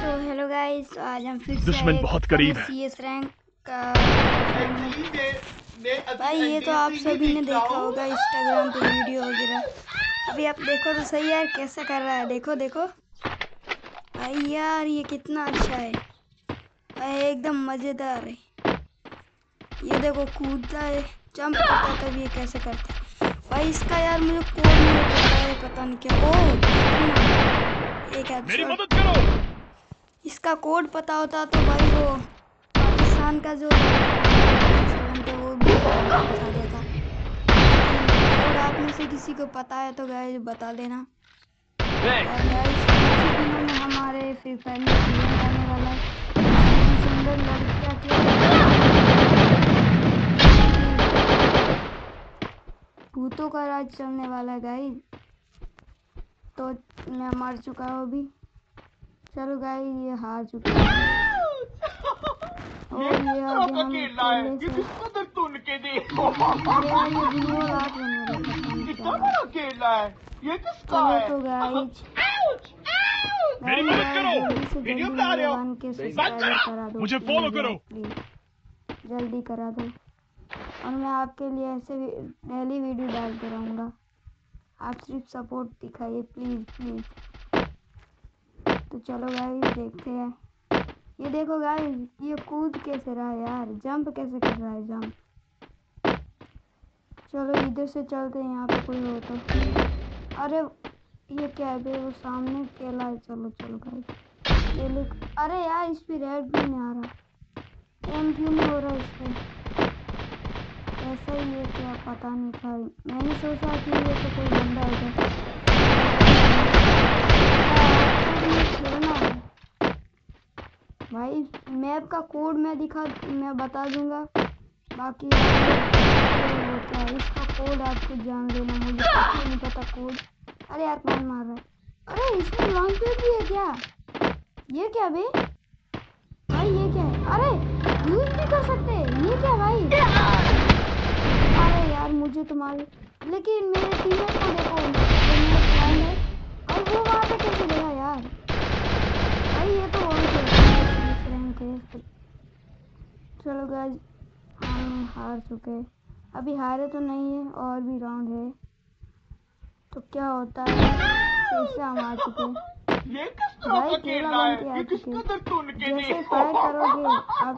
तो hello guys, आज हम फिर से दुश्मन बहुत करीब है। CS रैंक का भाई ये तो आप सभी ने देखा होगा इंस्टाग्राम पे वीडियो वगैरह। अभी आप देखो तो सही यार, कैसा कर रहा है। देखो देखो भाई यार, ये कितना अच्छा है भाई, एकदम मज़ेदार है। ये देखो कूदता है, जंप करता है, तब ये कैसे करता है भाई। इसका यार मुझे कोड नहीं पता है, पता नहीं क्या। ओह खतरनाक, एक मेरी हेडशॉट। मदद करो। इसका कोड पता होता तो भाई वो पाकिस्तान का जो सेवन थे वो भी दिखा देता। लेकिन कोड आप में से किसी को पता है तो गाइस बता देना। और गाइस कुछ ही दिनों में हमारे फ्री फायर में इवेंट आने वाला है, जिसमें सुंदर लड़कियां भूतों का राज चलने वाला है गाइस। तो मैं मर चुका हूँ अभी। चलो गाइस, ये हार चुके हैं और ये आगे हम अकेले से। अरे यार ये ग्लूअल आर्ट बन रहा है, पता नहीं क्या यार। चलो तो गाइस मेरी मदद करो। जल्दी से जल्दी मेरे 1K सब्सक्राइबर करा दो, मुझे प्लीज फॉलो यार, करो। प्लीज जल्दी करा दो। और मैं आपके लिए ऐसे डेली वीडियो डालते रहूँगा, आप सिर्फ सपोर्ट दिखाइए प्लीज़ प्लीज़। तो चलो गाइस देखते हैं। ये देखो गाइस, ये कूद कैसे रहा है यार, जंप कैसे कर रहा है, जंप। चलो इधर से चलते हैं, यहाँ पे कोई हो तो। अरे ये क्या है बे, वो सामने केला है। चलो चलो गाइस केले। अरे यार इस पे रेड भी नहीं आ रहा, एम क्यों नहीं हो रहा इस पे। ऐसा ही है क्या, पता नहीं था। मैंने सोचा कि ये तो कोई बंदा होगा। खेलना है भाई, मैप का कोड मैं बता दूंगा। बाकी वो क्या है, इसका कोड आप खुद जान लेना, मुझे तो नहीं पता कोड। अरे यार कौन मार रहा है। अरे इसमें लॉन्च पैड भी है क्या, ये क्या बे भाई, ये क्या है। अरे यूज भी कर सकते हैं, ये क्या भाई। अरे यार मुझे तो मार, लेकिन मेरे टीममेट को देखो, मेरा फ्रेंड है भाई, वो वहाँ पे कैसे गया यार भाई। ये तो रैंक है। चलो गाइस हम हार चुके, अभी हारे तो नहीं है, और भी राउंड है तो क्या होता है। फिर से हम आ चुके भाई, केला बन के आ चुके। जैसे फायर करोगे आप